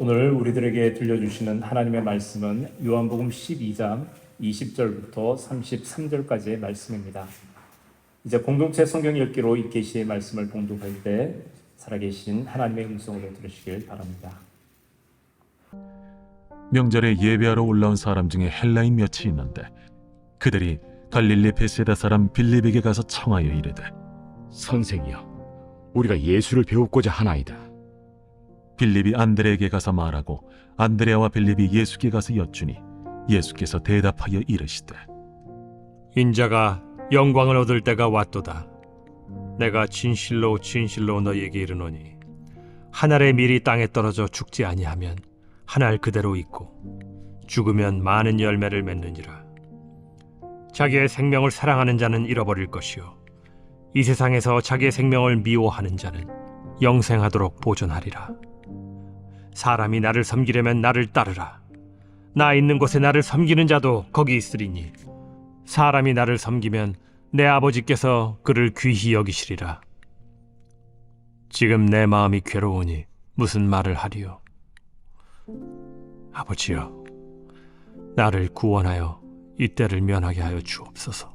오늘 우리들에게 들려주시는 하나님의 말씀은 요한복음 12장 20절부터 33절까지의 말씀입니다. 이제 공동체 성경 읽기로 이 계시의 말씀을 봉독할 때 살아계신 하나님의 음성으로 들으시길 바랍니다. 명절에 예배하러 올라온 사람 중에 헬라인 몇이 있는데 그들이 갈릴리 베세다 사람 빌립에게 가서 청하여 이르되, 선생이여, 우리가 예수를 배우고자 하나이다. 빌립이 안드레에게 가서 말하고 안드레와 빌립이 예수께 가서 여쭈니 예수께서 대답하여 이르시되, 인자가 영광을 얻을 때가 왔도다. 내가 진실로 진실로 너희에게 이르노니 한 알의 밀이 땅에 떨어져 죽지 아니하면 한 알 그대로 있고 죽으면 많은 열매를 맺느니라. 자기의 생명을 사랑하는 자는 잃어버릴 것이요 이 세상에서 자기의 생명을 미워하는 자는 영생하도록 보존하리라. 사람이 나를 섬기려면 나를 따르라. 나 있는 곳에 나를 섬기는 자도 거기 있으리니 사람이 나를 섬기면 내 아버지께서 그를 귀히 여기시리라. 지금 내 마음이 괴로우니 무슨 말을 하리요? 아버지여, 나를 구원하여 이때를 면하게 하여 주옵소서.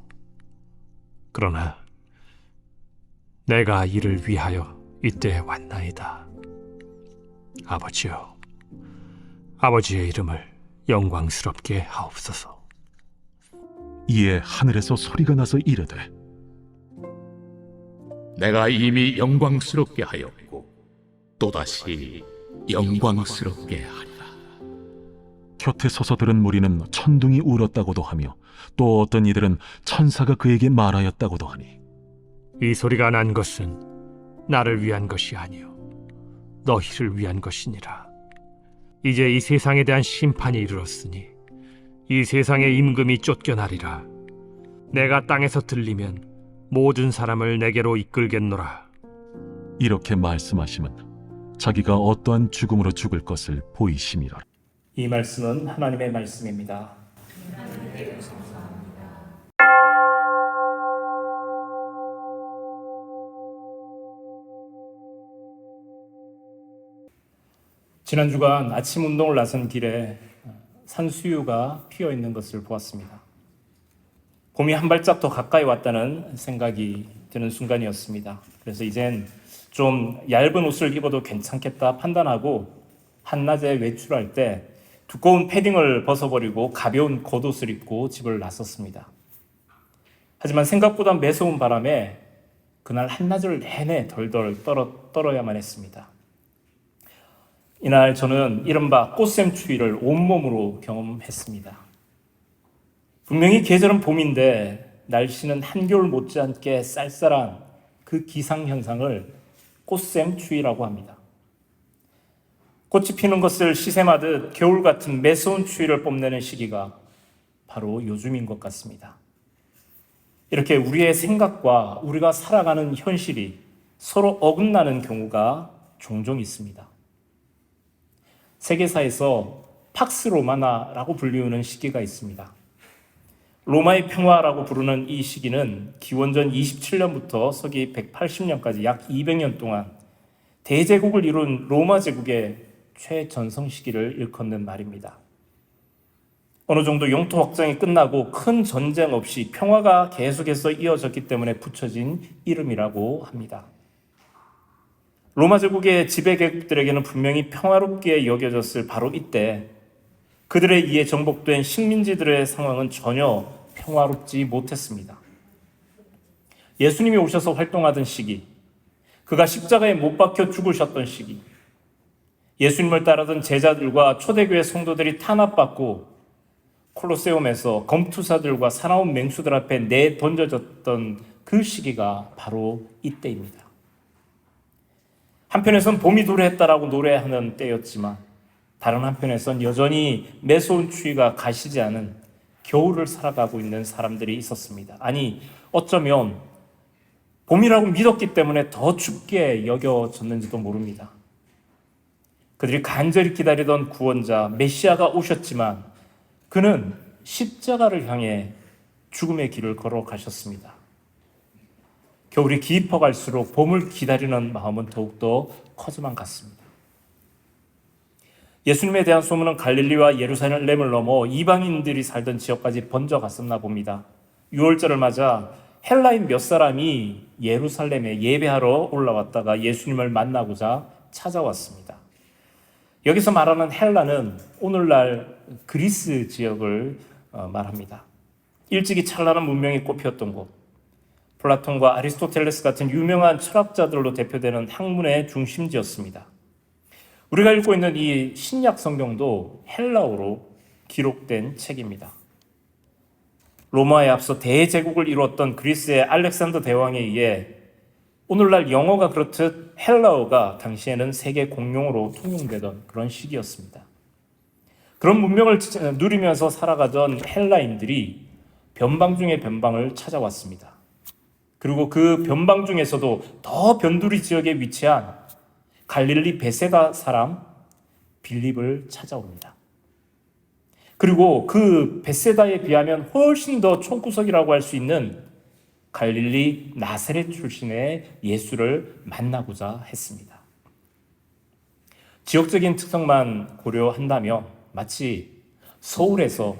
그러나 내가 이를 위하여 이때에 왔나이다. 아버지여, 아버지의 이름을 영광스럽게 하옵소서. 이에 하늘에서 소리가 나서 이르되, 내가 이미 영광스럽게 하였고 또다시 영광스럽게 하리라. 곁에 서서 들은 무리는 천둥이 울었다고도 하며 또 어떤 이들은 천사가 그에게 말하였다고도 하니, 이 소리가 난 것은 나를 위한 것이 아니요 너희를 위한 것이니라. 이제 이 세상에 대한 심판이 이르렀으니 이 세상의 임금이 쫓겨나리라. 내가 땅에서 들리면 모든 사람을 내게로 이끌겠노라. 이렇게 말씀하심은 자기가 어떠한 죽음으로 죽을 것을 보이심이라. 이 말씀은 하나님의 말씀입니다. 지난 주간 아침 운동을 나선 길에 산수유가 피어 있는 것을 보았습니다. 봄이 한 발짝 더 가까이 왔다는 생각이 드는 순간이었습니다. 그래서 이젠 좀 얇은 옷을 입어도 괜찮겠다 판단하고 한낮에 외출할 때 두꺼운 패딩을 벗어버리고 가벼운 겉옷을 입고 집을 나섰습니다. 하지만 생각보다 매서운 바람에 그날 한낮을 내내 덜덜 떨어야만 했습니다. 이날 저는 이른바 꽃샘 추위를 온몸으로 경험했습니다. 분명히 계절은 봄인데 날씨는 한겨울 못지않게 쌀쌀한 그 기상현상을 꽃샘 추위라고 합니다. 꽃이 피는 것을 시샘하듯 겨울 같은 매서운 추위를 뽐내는 시기가 바로 요즘인 것 같습니다. 이렇게 우리의 생각과 우리가 살아가는 현실이 서로 어긋나는 경우가 종종 있습니다. 세계사에서 팍스 로마나라고 불리우는 시기가 있습니다. 로마의 평화라고 부르는 이 시기는 기원전 27년부터 서기 180년까지 약 200년 동안 대제국을 이룬 로마 제국의 최전성 시기를 일컫는 말입니다. 어느 정도 영토 확장이 끝나고 큰 전쟁 없이 평화가 계속해서 이어졌기 때문에 붙여진 이름이라고 합니다. 로마 제국의 지배계급들에게는 분명히 평화롭게 여겨졌을 바로 이때 그들에 의해 정복된 식민지들의 상황은 전혀 평화롭지 못했습니다. 예수님이 오셔서 활동하던 시기, 그가 십자가에 못 박혀 죽으셨던 시기, 예수님을 따르던 제자들과 초대교회 성도들이 탄압받고 콜로세움에서 검투사들과 사나운 맹수들 앞에 내던져졌던 그 시기가 바로 이때입니다. 한편에선 봄이 도래했다라고 노래하는 때였지만 다른 한편에선 여전히 매서운 추위가 가시지 않은 겨울을 살아가고 있는 사람들이 있었습니다. 아니, 어쩌면 봄이라고 믿었기 때문에 더 춥게 여겨졌는지도 모릅니다. 그들이 간절히 기다리던 구원자 메시아가 오셨지만 그는 십자가를 향해 죽음의 길을 걸어가셨습니다. 겨울이 깊어갈수록 봄을 기다리는 마음은 더욱더 커져만 갔습니다. 예수님에 대한 소문은 갈릴리와 예루살렘을 넘어 이방인들이 살던 지역까지 번져갔었나 봅니다. 유월절을 맞아 헬라인 몇 사람이 예루살렘에 예배하러 올라왔다가 예수님을 만나고자 찾아왔습니다. 여기서 말하는 헬라는 오늘날 그리스 지역을 말합니다. 일찍이 찬란한 문명이 꽃피었던 곳, 플라톤과 아리스토텔레스 같은 유명한 철학자들로 대표되는 학문의 중심지였습니다. 우리가 읽고 있는 이 신약 성경도 헬라어로 기록된 책입니다. 로마에 앞서 대제국을 이루었던 그리스의 알렉산더 대왕에 의해 오늘날 영어가 그렇듯 헬라어가 당시에는 세계 공용어로 통용되던 그런 시기였습니다. 그런 문명을 누리면서 살아가던 헬라인들이 변방 중에 변방을 찾아왔습니다. 그리고 그 변방 중에서도 더 변두리 지역에 위치한 갈릴리 베세다 사람 빌립을 찾아옵니다. 그리고 그 베세다에 비하면 훨씬 더 촌구석이라고 할 수 있는 갈릴리 나사렛 출신의 예수를 만나고자 했습니다. 지역적인 특성만 고려한다면 마치 서울에서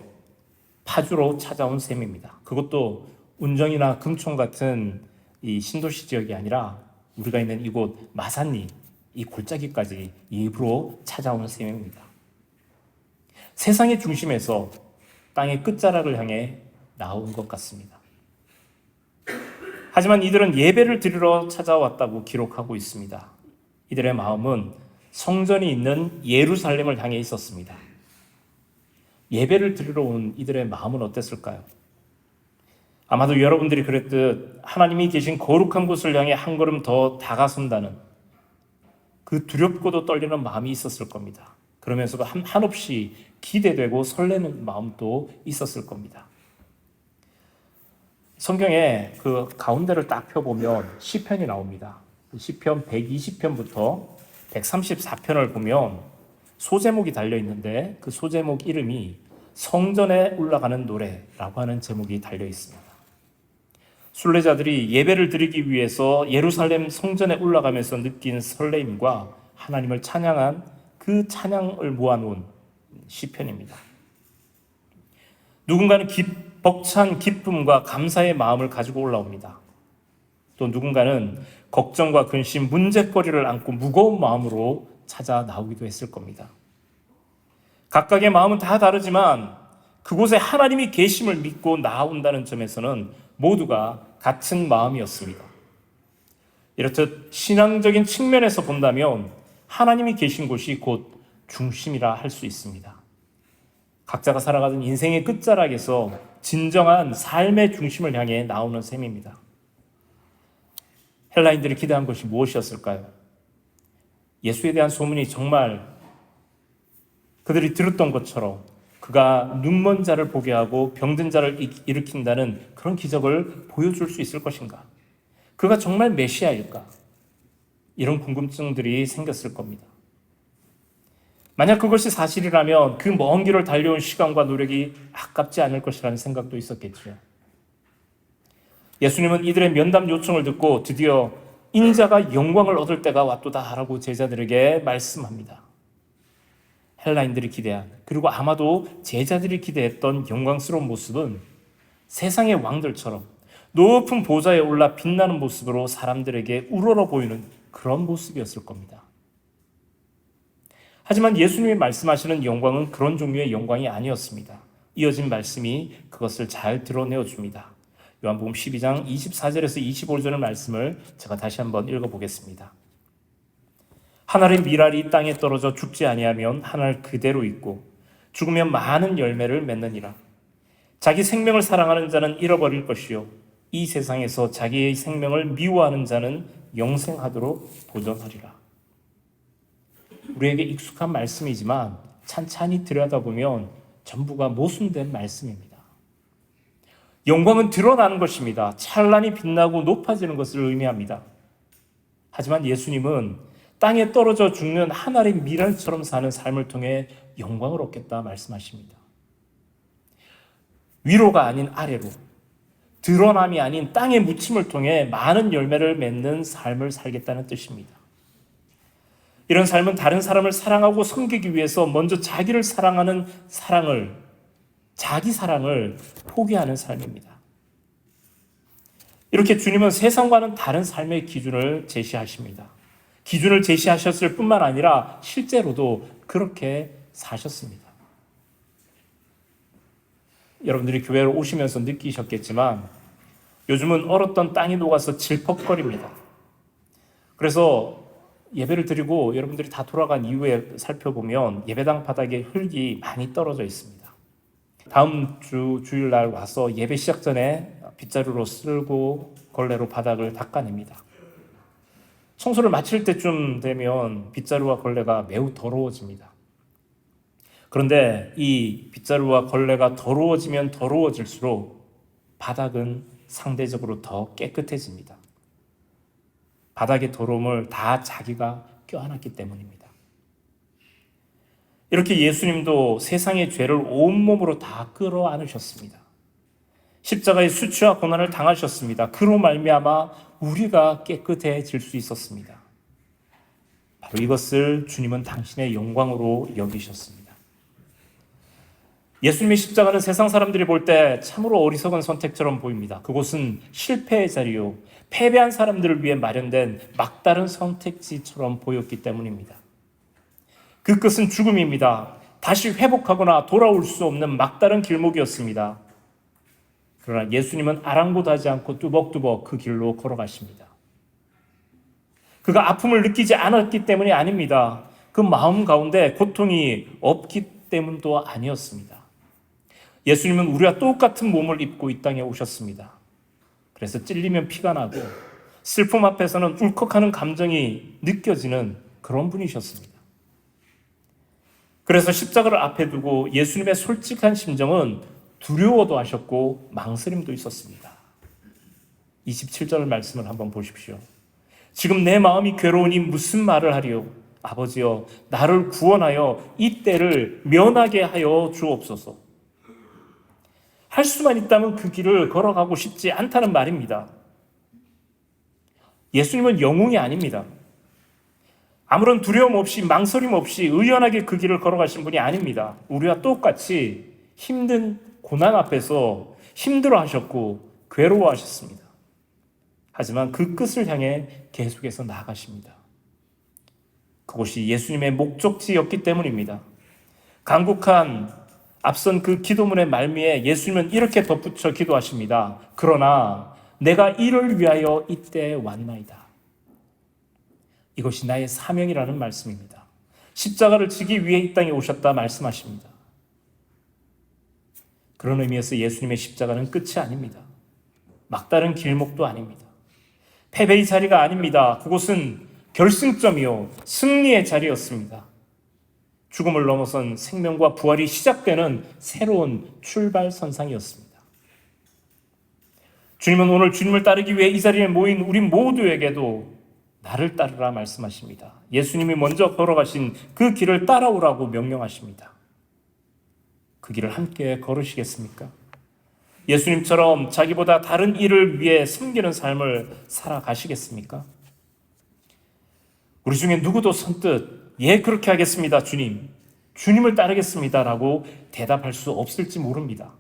파주로 찾아온 셈입니다. 그것도 운정이나 금촌 같은 이 신도시 지역이 아니라 우리가 있는 이곳 마산리, 이 골짜기까지 일부러 찾아온 셈입니다. 세상의 중심에서 땅의 끝자락을 향해 나온 것 같습니다. 하지만 이들은 예배를 드리러 찾아왔다고 기록하고 있습니다. 이들의 마음은 성전이 있는 예루살렘을 향해 있었습니다. 예배를 드리러 온 이들의 마음은 어땠을까요? 아마도 여러분들이 그랬듯 하나님이 계신 거룩한 곳을 향해 한 걸음 더 다가선다는 그 두렵고도 떨리는 마음이 있었을 겁니다. 그러면서도 한없이 기대되고 설레는 마음도 있었을 겁니다. 성경에 그 가운데를 딱 펴보면 시편이 나옵니다. 시편 120편부터 134편을 보면 소제목이 달려있는데 그 소제목 이름이 성전에 올라가는 노래라고 하는 제목이 달려 있습니다. 순례자들이 예배를 드리기 위해서 예루살렘 성전에 올라가면서 느낀 설레임과 하나님을 찬양한 그 찬양을 모아놓은 시편입니다. 누군가는 벅찬 기쁨과 감사의 마음을 가지고 올라옵니다. 또 누군가는 걱정과 근심, 문제거리를 안고 무거운 마음으로 찾아 나오기도 했을 겁니다. 각각의 마음은 다 다르지만 그곳에 하나님이 계심을 믿고 나아온다는 점에서는 모두가 같은 마음이었습니다. 이렇듯 신앙적인 측면에서 본다면 하나님이 계신 곳이 곧 중심이라 할 수 있습니다. 각자가 살아가던 인생의 끝자락에서 진정한 삶의 중심을 향해 나오는 셈입니다. 헬라인들이 기대한 것이 무엇이었을까요? 예수에 대한 소문이 정말 그들이 들었던 것처럼 그가 눈먼 자를 보게 하고 병든 자를 일으킨다는 그런 기적을 보여줄 수 있을 것인가? 그가 정말 메시아일까? 이런 궁금증들이 생겼을 겁니다. 만약 그것이 사실이라면 그 먼 길을 달려온 시간과 노력이 아깝지 않을 것이라는 생각도 있었겠죠. 예수님은 이들의 면담 요청을 듣고 드디어 인자가 영광을 얻을 때가 왔도다라고 제자들에게 말씀합니다. 헬라인들이 기대한, 그리고 아마도 제자들이 기대했던 영광스러운 모습은 세상의 왕들처럼 높은 보좌에 올라 빛나는 모습으로 사람들에게 우러러 보이는 그런 모습이었을 겁니다. 하지만 예수님이 말씀하시는 영광은 그런 종류의 영광이 아니었습니다. 이어진 말씀이 그것을 잘 드러내어 줍니다. 요한복음 12장 24절에서 25절의 말씀을 제가 다시 한번 읽어보겠습니다. 하늘의 밀알이 땅에 떨어져 죽지 아니하면 하늘 그대로 있고 죽으면 많은 열매를 맺느니라. 자기 생명을 사랑하는 자는 잃어버릴 것이요 이 세상에서 자기의 생명을 미워하는 자는 영생하도록 보존하리라. 우리에게 익숙한 말씀이지만 찬찬히 들여다보면 전부가 모순된 말씀입니다. 영광은 드러나는 것입니다. 찬란히 빛나고 높아지는 것을 의미합니다. 하지만 예수님은 땅에 떨어져 죽는 한 알의 밀알처럼 사는 삶을 통해 영광을 얻겠다 말씀하십니다. 위로가 아닌 아래로, 드러남이 아닌 땅의 묻힘을 통해 많은 열매를 맺는 삶을 살겠다는 뜻입니다. 이런 삶은 다른 사람을 사랑하고 섬기기 위해서 먼저 자기를 사랑하는 자기 사랑을 포기하는 삶입니다. 이렇게 주님은 세상과는 다른 삶의 기준을 제시하십니다. 기준을 제시하셨을 뿐만 아니라 실제로도 그렇게 사셨습니다. 여러분들이 교회로 오시면서 느끼셨겠지만 요즘은 얼었던 땅이 녹아서 질퍽거립니다. 그래서 예배를 드리고 여러분들이 다 돌아간 이후에 살펴보면 예배당 바닥에 흙이 많이 떨어져 있습니다. 다음 주일날 와서 예배 시작 전에 빗자루로 쓸고 걸레로 바닥을 닦아냅니다. 청소를 마칠 때쯤 되면 빗자루와 걸레가 매우 더러워집니다. 그런데 이 빗자루와 걸레가 더러워지면 더러워질수록 바닥은 상대적으로 더 깨끗해집니다. 바닥의 더러움을 다 자기가 껴안았기 때문입니다. 이렇게 예수님도 세상의 죄를 온몸으로 다 끌어안으셨습니다. 십자가의 수치와 고난을 당하셨습니다. 그로 말미암아 우리가 깨끗해질 수 있었습니다. 바로 이것을 주님은 당신의 영광으로 여기셨습니다. 예수님의 십자가는 세상 사람들이 볼 때 참으로 어리석은 선택처럼 보입니다. 그곳은 실패의 자리요, 패배한 사람들을 위해 마련된 막다른 선택지처럼 보였기 때문입니다. 그 끝은 죽음입니다. 다시 회복하거나 돌아올 수 없는 막다른 길목이었습니다. 그러나 예수님은 아랑곳하지 않고 뚜벅뚜벅 그 길로 걸어가십니다. 그가 아픔을 느끼지 않았기 때문이 아닙니다. 그 마음 가운데 고통이 없기 때문도 아니었습니다. 예수님은 우리와 똑같은 몸을 입고 이 땅에 오셨습니다. 그래서 찔리면 피가 나고 슬픔 앞에서는 울컥하는 감정이 느껴지는 그런 분이셨습니다. 그래서 십자가를 앞에 두고 예수님의 솔직한 심정은 두려워도 하셨고 망설임도 있었습니다. 27절 말씀을 한번 보십시오. 지금 내 마음이 괴로우니 무슨 말을 하리요? 아버지여, 나를 구원하여 이 때를 면하게 하여 주옵소서. 할 수만 있다면 그 길을 걸어가고 싶지 않다는 말입니다. 예수님은 영웅이 아닙니다. 아무런 두려움 없이 망설임 없이 의연하게 그 길을 걸어가신 분이 아닙니다. 우리와 똑같이 힘든 고난 앞에서 힘들어하셨고 괴로워하셨습니다. 하지만 그 끝을 향해 계속해서 나아가십니다. 그곳이 예수님의 목적지였기 때문입니다. 간곡한 앞선 그 기도문의 말미에 예수님은 이렇게 덧붙여 기도하십니다. 그러나 내가 이를 위하여 이때 왔나이다. 이것이 나의 사명이라는 말씀입니다. 십자가를 지기 위해 이 땅에 오셨다 말씀하십니다. 그런 의미에서 예수님의 십자가는 끝이 아닙니다. 막다른 길목도 아닙니다. 패배의 자리가 아닙니다. 그곳은 결승점이요, 승리의 자리였습니다. 죽음을 넘어선 생명과 부활이 시작되는 새로운 출발선상이었습니다. 주님은 오늘 주님을 따르기 위해 이 자리에 모인 우리 모두에게도 나를 따르라 말씀하십니다. 예수님이 먼저 걸어가신 그 길을 따라오라고 명령하십니다. 그 길을 함께 걸으시겠습니까? 예수님처럼 자기보다 다른 일을 위해 섬기는 삶을 살아가시겠습니까? 우리 중에 누구도 선뜻 예, 그렇게 하겠습니다, 주님. 주님을 따르겠습니다 라고 대답할 수 없을지 모릅니다.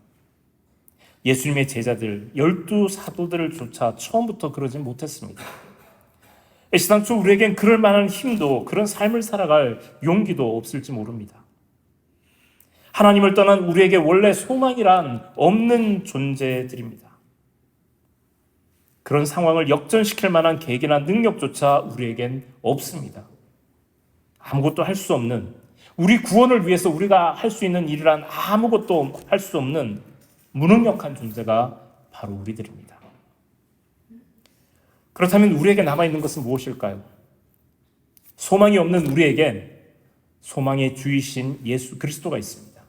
예수님의 제자들 12사도들을 조차 처음부터 그러진 못했습니다. 애시당초 우리에겐 그럴 만한 힘도, 그런 삶을 살아갈 용기도 없을지 모릅니다. 하나님을 떠난 우리에게 원래 소망이란 없는 존재들입니다. 그런 상황을 역전시킬 만한 계획이나 능력조차 우리에겐 없습니다. 아무것도 할 수 없는, 우리 구원을 위해서 우리가 할 수 있는 일이란 아무것도 할 수 없는 무능력한 존재가 바로 우리들입니다. 그렇다면 우리에게 남아있는 것은 무엇일까요? 소망이 없는 우리에겐 소망의 주이신 예수 그리스도가 있습니다.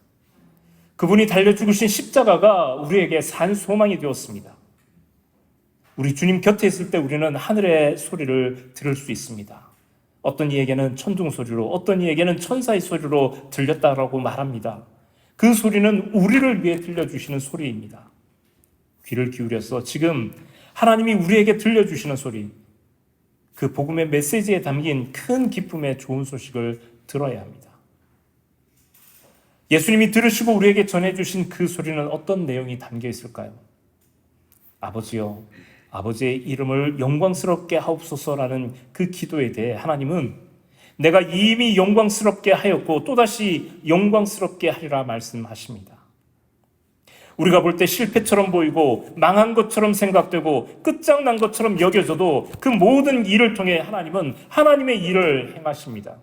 그분이 달려 죽으신 십자가가 우리에게 산 소망이 되었습니다. 우리 주님 곁에 있을 때 우리는 하늘의 소리를 들을 수 있습니다. 어떤 이에게는 천둥 소리로, 어떤 이에게는 천사의 소리로 들렸다라고 말합니다. 그 소리는 우리를 위해 들려주시는 소리입니다. 귀를 기울여서 지금 하나님이 우리에게 들려주시는 소리, 그 복음의 메시지에 담긴 큰 기쁨의 좋은 소식을 들어야 합니다. 예수님이 들으시고 우리에게 전해주신 그 소리는 어떤 내용이 담겨 있을까요? 아버지여, 아버지의 이름을 영광스럽게 하옵소서라는 그 기도에 대해 하나님은 내가 이미 영광스럽게 하였고 또다시 영광스럽게 하리라 말씀하십니다. 우리가 볼 때 실패처럼 보이고 망한 것처럼 생각되고 끝장난 것처럼 여겨져도 그 모든 일을 통해 하나님은 하나님의 일을 행하십니다.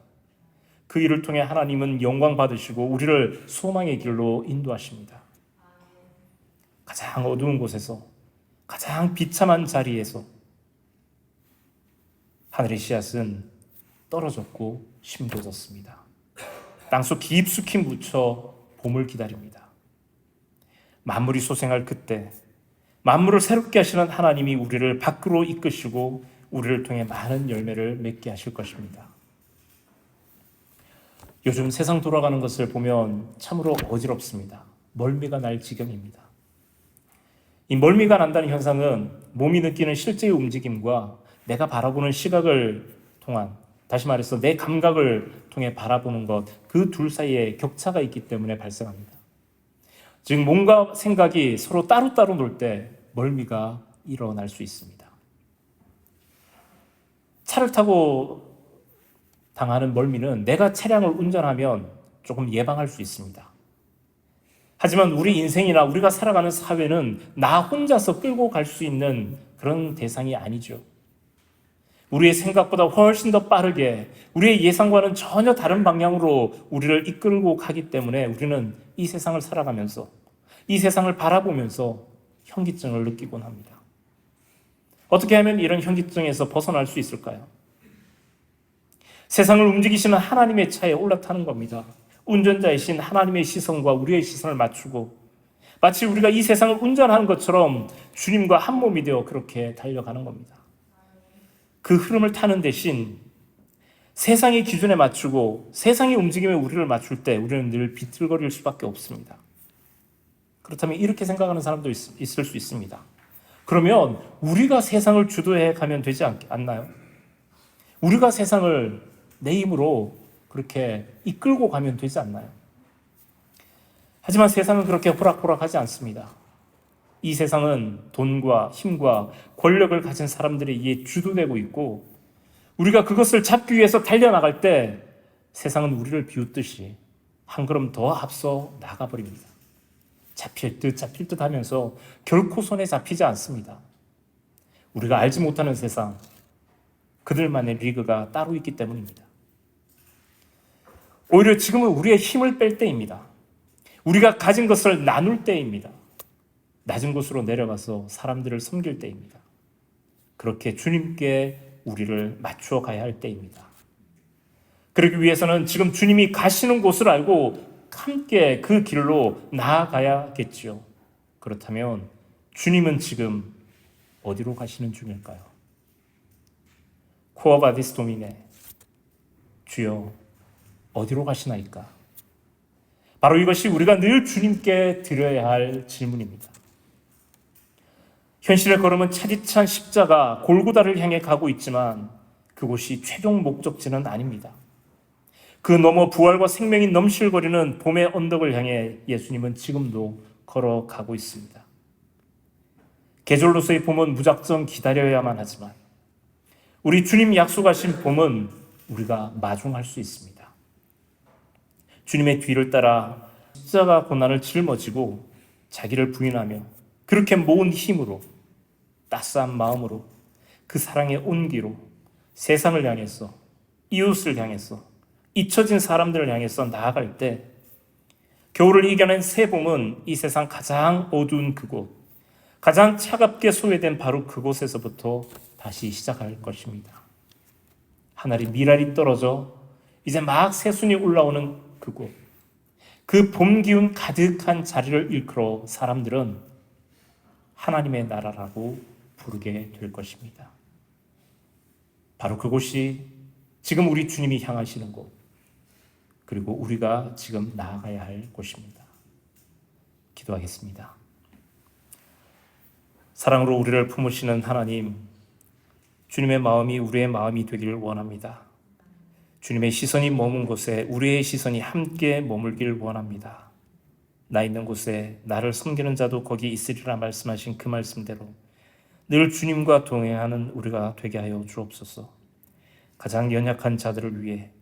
그 일을 통해 하나님은 영광 받으시고 우리를 소망의 길로 인도하십니다. 가장 어두운 곳에서, 가장 비참한 자리에서 하늘의 씨앗은 떨어졌고 심겨졌습니다. 땅속 깊숙이 묻혀 봄을 기다립니다. 만물이 소생할 그때 만물을 새롭게 하시는 하나님이 우리를 밖으로 이끄시고 우리를 통해 많은 열매를 맺게 하실 것입니다. 요즘 세상 돌아가는 것을 보면 참으로 어지럽습니다. 멀미가 날 지경입니다. 이 멀미가 난다는 현상은 몸이 느끼는 실제의 움직임과 내가 바라보는 시각을 통한, 다시 말해서 내 감각을 통해 바라보는 것, 그 둘 사이에 격차가 있기 때문에 발생합니다. 즉 몸과 생각이 서로 따로따로 놀 때 멀미가 일어날 수 있습니다. 차를 타고 당하는 멀미는 내가 차량을 운전하면 조금 예방할 수 있습니다. 하지만 우리 인생이나 우리가 살아가는 사회는 나 혼자서 끌고 갈 수 있는 그런 대상이 아니죠. 우리의 생각보다 훨씬 더 빠르게 우리의 예상과는 전혀 다른 방향으로 우리를 이끌고 가기 때문에 우리는 이 세상을 살아가면서 이 세상을 바라보면서 현기증을 느끼곤 합니다. 어떻게 하면 이런 현기증에서 벗어날 수 있을까요? 세상을 움직이시는 하나님의 차에 올라타는 겁니다. 운전자이신 하나님의 시선과 우리의 시선을 맞추고 마치 우리가 이 세상을 운전하는 것처럼 주님과 한 몸이 되어 그렇게 달려가는 겁니다. 그 흐름을 타는 대신 세상의 기준에 맞추고 세상의 움직임에 우리를 맞출 때 우리는 늘 비틀거릴 수밖에 없습니다. 그렇다면 이렇게 생각하는 사람도 있을 수 있습니다. 그러면 우리가 세상을 주도해 가면 되지 않나요? 우리가 세상을 내 힘으로 그렇게 이끌고 가면 되지 않나요? 하지만 세상은 그렇게 호락호락하지 않습니다. 이 세상은 돈과 힘과 권력을 가진 사람들에 의해 주도되고 있고 우리가 그것을 잡기 위해서 달려나갈 때 세상은 우리를 비웃듯이 한 걸음 더 앞서 나가버립니다. 잡힐 듯 하면서 결코 손에 잡히지 않습니다. 우리가 알지 못하는 세상, 그들만의 리그가 따로 있기 때문입니다. 오히려 지금은 우리의 힘을 뺄 때입니다. 우리가 가진 것을 나눌 때입니다. 낮은 곳으로 내려가서 사람들을 섬길 때입니다. 그렇게 주님께 우리를 맞추어 가야 할 때입니다. 그러기 위해서는 지금 주님이 가시는 곳을 알고 함께 그 길로 나아가야겠지요. 그렇다면 주님은 지금 어디로 가시는 중일까요? 코어 바디스 도미네, 주여 어디로 가시나이까? 바로 이것이 우리가 늘 주님께 드려야 할 질문입니다. 현실의 걸음은 차디찬 십자가 골고다를 향해 가고 있지만 그곳이 최종 목적지는 아닙니다. 그 너머 부활과 생명이 넘실거리는 봄의 언덕을 향해 예수님은 지금도 걸어가고 있습니다. 계절로서의 봄은 무작정 기다려야만 하지만 우리 주님 약속하신 봄은 우리가 마중할 수 있습니다. 주님의 뒤를 따라 십자가 고난을 짊어지고 자기를 부인하며 그렇게 모은 힘으로 따스한 마음으로 그 사랑의 온기로 세상을 향해서 이웃을 향해서 잊혀진 사람들을 향해서 나아갈 때 겨울을 이겨낸 새 봄은 이 세상 가장 어두운 그곳, 가장 차갑게 소외된 바로 그곳에서부터 다시 시작할 것입니다. 하늘이 미랄이 떨어져 이제 막 새순이 올라오는 그곳, 그 봄 기운 가득한 자리를 일컬어 사람들은 하나님의 나라라고 부르게 될 것입니다. 바로 그곳이 지금 우리 주님이 향하시는 곳, 그리고 우리가 지금 나아가야 할 곳입니다. 기도하겠습니다. 사랑으로 우리를 품으시는 하나님, 주님의 마음이 우리의 마음이 되기를 원합니다. 주님의 시선이 머문 곳에 우리의 시선이 함께 머물기를 원합니다. 나 있는 곳에 나를 섬기는 자도 거기 있으리라 말씀하신 그 말씀대로 늘 주님과 동행하는 우리가 되게 하여 주옵소서. 가장 연약한 자들을 위해,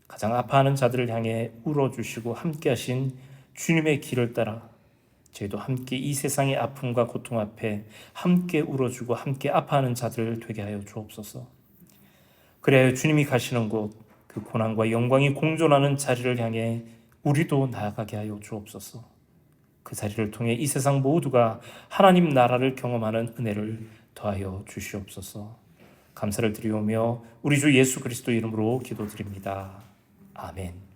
가장 아파하는 자들을 향해 울어주시고 함께 하신 주님의 길을 따라 저희도 함께 이 세상의 아픔과 고통 앞에 함께 울어주고 함께 아파하는 자들 되게 하여 주옵소서. 그래야 주님이 가시는 곳, 그 고난과 영광이 공존하는 자리를 향해 우리도 나아가게 하여 주옵소서. 그 자리를 통해 이 세상 모두가 하나님 나라를 경험하는 은혜를 더하여 주시옵소서. 감사를 드리오며 우리 주 예수 그리스도 이름으로 기도드립니다. 아멘.